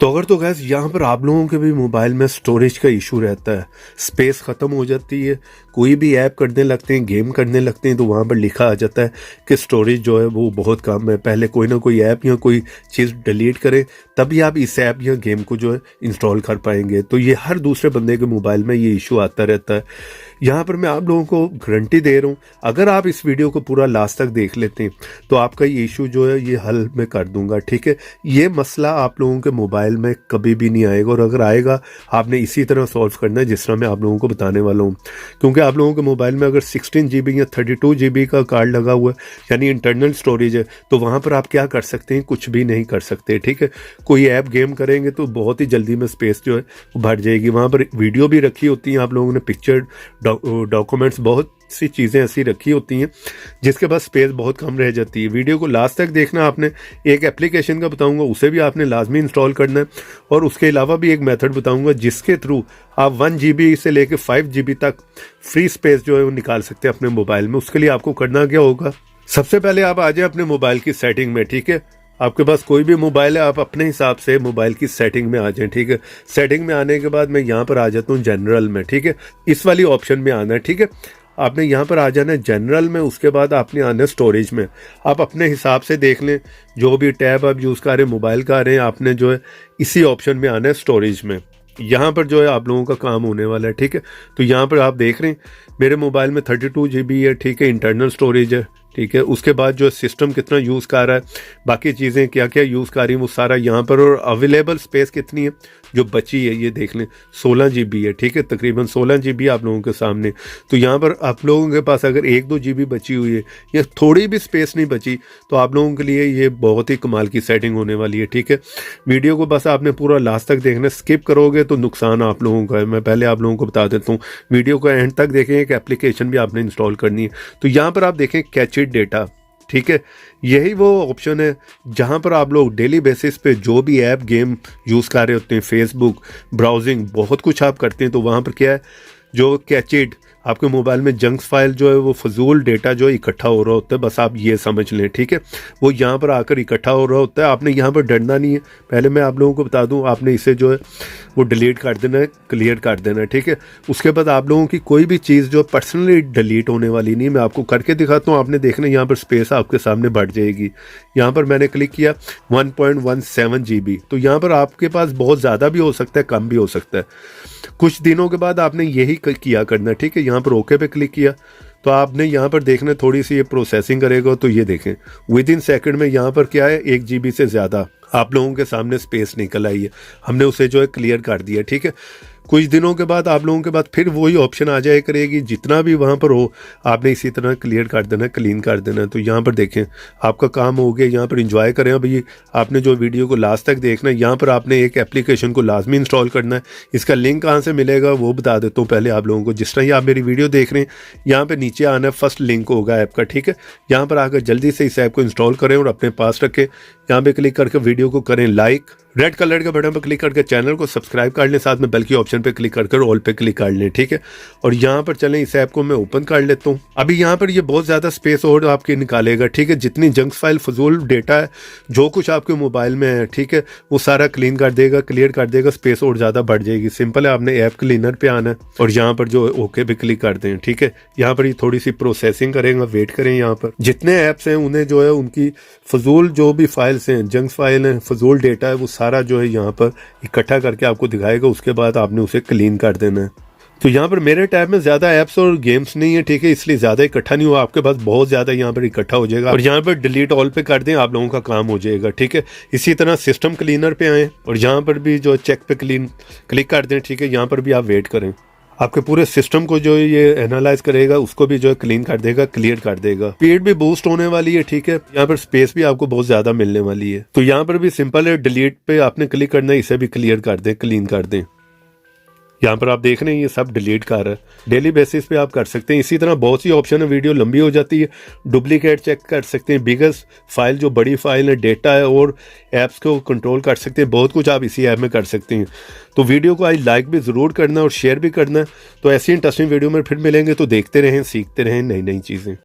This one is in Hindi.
तो गैस यहाँ पर आप लोगों के भी मोबाइल में स्टोरेज का इशू रहता है, स्पेस ख़त्म हो जाती है। कोई भी ऐप करने लगते हैं, गेम करने लगते हैं तो वहाँ पर लिखा आ जाता है कि स्टोरेज जो है वो बहुत कम है। पहले कोई ना कोई ऐप या कोई चीज़ डिलीट करें तभी आप इस ऐप या गेम को जो है इंस्टॉल कर पाएंगे। तो ये हर दूसरे बंदे के मोबाइल में ये इशू आता रहता है। यहाँ पर मैं आप लोगों को गारंटी दे रहा हूँ, अगर आप इस वीडियो को पूरा लास्ट तक देख लेते हैं तो आपका ये इशू जो है ये हल मैं कर दूंगा। ठीक है, ये मसला आप लोगों के मोबाइल में कभी भी नहीं आएगा, और अगर आएगा आपने इसी तरह सॉल्व करना है जिस तरह मैं आप लोगों को बताने वाला हूँ। क्योंकि आप लोगों के मोबाइल में अगर 16 GB या 32 GB का कार्ड लगा हुआ है यानी इंटरनल स्टोरेज है, तो वहाँ पर आप क्या कर सकते हैं, कुछ भी नहीं कर सकते। ठीक है, कोई ऐप गेम करेंगे तो बहुत ही जल्दी में स्पेस जो है वो भर जाएगी। वहाँ पर वीडियो भी रखी होती है आप लोगों ने, पिक्चर, डॉक्यूमेंट्स, बहुत सी चीज़ें ऐसी रखी होती हैं जिसके पास स्पेस बहुत कम रह जाती है। वीडियो को लास्ट तक देखना आपने। एक एप्लीकेशन का बताऊंगा, उसे भी आपने लाजमी इंस्टॉल करना है, और उसके अलावा भी एक मेथड बताऊंगा जिसके थ्रू आप 1 GB से लेकर 5 GB तक फ्री स्पेस जो है वो निकाल सकते हैं अपने मोबाइल में। उसके लिए आपको करना क्या होगा, सबसे पहले आप आ जाए अपने मोबाइल की सेटिंग में। ठीक है, आपके पास कोई भी मोबाइल है, आप अपने हिसाब से मोबाइल की सेटिंग में आ जाएं। ठीक है, सेटिंग में आने के बाद मैं यहाँ पर आ जाता हूँ जनरल में। ठीक है, इस वाली ऑप्शन में आना है। ठीक है, आपने यहाँ पर आ जाना है जनरल में, उसके बाद आपने आना है स्टोरेज में। आप अपने हिसाब से देख लें, जो भी टैब आप यूज़ कर रहे हैं, मोबाइल का रहे हैं, आपने जो है इसी ऑप्शन में आना है स्टोरेज में। यहाँ पर जो है आप लोगों का काम होने वाला है। ठीक है, तो यहाँ पर आप देख रहे हैं मेरे मोबाइल में 32 GB है। ठीक है, इंटरनल स्टोरेज है। ठीक है, उसके बाद जो सिस्टम कितना यूज़ कर रहा है, बाकी चीज़ें क्या क्या यूज़ कर रही हैं वो सारा यहाँ पर, और अवेलेबल स्पेस कितनी है जो बची है ये देख लें, 16 GB है। ठीक है, तकरीबन 16 GB आप लोगों के सामने। तो यहाँ पर आप लोगों के पास अगर 1-2 GB बची हुई है या थोड़ी भी स्पेस नहीं बची तो आप लोगों के लिए ये बहुत ही कमाल की सेटिंग होने वाली है। ठीक है, वीडियो को बस आपने पूरा लास्ट तक देखना, स्किप करोगे तो नुकसान आप लोगों का है। मैं पहले आप लोगों को बता देता हूँ, वीडियो को एंड तक देखें। एक एप्लीकेशन भी आपने इंस्टॉल करनी है। तो यहाँ पर आप देखें कैच इट डेटा। ठीक है, यही वो ऑप्शन है जहां पर आप लोग डेली बेसिस पे जो भी ऐप गेम यूज़ कर रहे होते हैं, फेसबुक, ब्राउजिंग, बहुत कुछ आप करते हैं, तो वहां पर क्या है, जो कैच इट, आपके मोबाइल में जंक फाइल जो है वो फजूल डेटा जो है इकट्ठा हो रहा होता है, बस आप ये समझ लें। ठीक है, वो यहाँ पर आकर इकट्ठा हो रहा होता है। आपने यहाँ पर डरना नहीं है। पहले मैं आप लोगों को बता दूँ, आपने इसे जो है वो डिलीट कर देना है, क्लियर कर देना है। ठीक है, उसके बाद आप लोगों की कोई भी चीज़ जो पर्सनली डिलीट होने वाली नहीं, मैं आपको करके दिखाता हूँ। आपने देखना यहाँ पर स्पेस आपके सामने बढ़ जाएगी। यहाँ पर मैंने क्लिक किया 1.17 GB, तो यहाँ पर आपके पास बहुत ज़्यादा भी हो सकता है, कम भी हो सकता है। कुछ दिनों के बाद आपने यही किया करना। ठीक है, यहाँ पर ओके पे क्लिक किया तो आपने यहाँ पर देखना थोड़ी सी ये प्रोसेसिंग करेगा, तो ये देखें विद इन सेकेंड में यहाँ पर क्या है, 1 GB से ज़्यादा आप लोगों के सामने स्पेस निकल आई है। हमने उसे जो है क्लियर कर दिया। ठीक है, कुछ दिनों के बाद आप लोगों के बाद फिर वही ऑप्शन आ जाए करेगी, जितना भी वहाँ पर हो आपने इसी तरह क्लियर कर देना, क्लीन कर देना। तो यहाँ पर देखें आपका काम हो गया। यहाँ पर एंजॉय करें। अभी आपने जो वीडियो को लास्ट तक देखना है, यहाँ पर आपने एक एप्लीकेशन को लाजमी इंस्टॉल करना है। इसका लिंक कहाँ से मिलेगा वो बता देता हूँ पहले आप लोगों को। जिस तरह ही आप मेरी वीडियो देख रहे हैं, यहाँ पर नीचे आना है, फर्स्ट लिंक होगा ऐप का। ठीक है, यहाँ पर आकर जल्दी से इस ऐप को इंस्टॉल करें और अपने पास रखें। यहाँ पे क्लिक करके वीडियो को करें लाइक, रेड कलर के बटन पर क्लिक करके चैनल को सब्सक्राइब कर लें, साथ में बेल की ऑप्शन पे क्लिक करके ऑल पे क्लिक कर लें। ठीक है, और यहाँ पर चलें, इस ऐप को मैं ओपन कर लेता हूँ। अभी यहाँ पर ये बहुत ज़्यादा स्पेस और आपके निकालेगा। ठीक है, जितनी जंक फाइल, फजूल डेटा है, जो कुछ आपके मोबाइल में है, ठीक है, वो सारा क्लीन कर देगा, क्लियर कर देगा, स्पेस और ज़्यादा बढ़ जाएगी। सिंपल है, आपने ऐप क्लीनर पे आना है और यहाँ पर जो ओके पे क्लिक कर दें। ठीक है, यहाँ पर ये थोड़ी सी प्रोसेसिंग करेगा, वेट करें। यहाँ पर जितने ऐप्स हैं उन्हें जो है उनकी फजूल जो भी फाइल्स हैं, जंक फाइल है, फजूल डेटा है, वो सारा जो है यहाँ पर इकट्ठा करके आपको दिखाएगा। उसके बाद आपने उसे क्लीन कर देना है। तो यहाँ पर मेरे टैब में ज़्यादा ऐप्स और गेम्स नहीं है। ठीक है, इसलिए ज़्यादा इकट्ठा नहीं हुआ, आपके पास बहुत ज़्यादा यहाँ पर इकट्ठा हो जाएगा। और यहाँ पर डिलीट ऑल पे कर दें, आप लोगों का काम हो जाएगा। ठीक है, इसी तरह सिस्टम क्लीनर पे आएँ और यहाँ पर भी जो चेक पे क्लिक कर दें। ठीक है, यहाँ पर भी आप वेट करें, आपके पूरे सिस्टम को जो ये एनालाइज करेगा, उसको भी जो है क्लीन कर देगा, क्लियर कर देगा। स्पीड भी बूस्ट होने वाली है। ठीक है, यहाँ पर स्पेस भी आपको बहुत ज्यादा मिलने वाली है। तो यहाँ पर भी सिंपल है, डिलीट पे आपने क्लिक करना है, इसे भी क्लियर कर दें, क्लीन कर दें। यहाँ पर आप देख रहे हैं ये सब डिलीट कर रहा है। डेली बेसिस पे आप कर सकते हैं। इसी तरह बहुत सी ऑप्शन है, वीडियो लंबी हो जाती है, डुप्लीकेट चेक कर सकते हैं, बिगेस्ट फाइल जो बड़ी फाइल है, डेटा है, और ऐप्स को कंट्रोल कर सकते हैं। बहुत कुछ आप इसी ऐप में कर सकते हैं। तो वीडियो को आज लाइक भी ज़रूर करना और शेयर भी करना। तो ऐसी इंटरेस्टिंग वीडियो में फिर मिलेंगे, तो देखते रहें, सीखते रहें नई नई चीज़ें।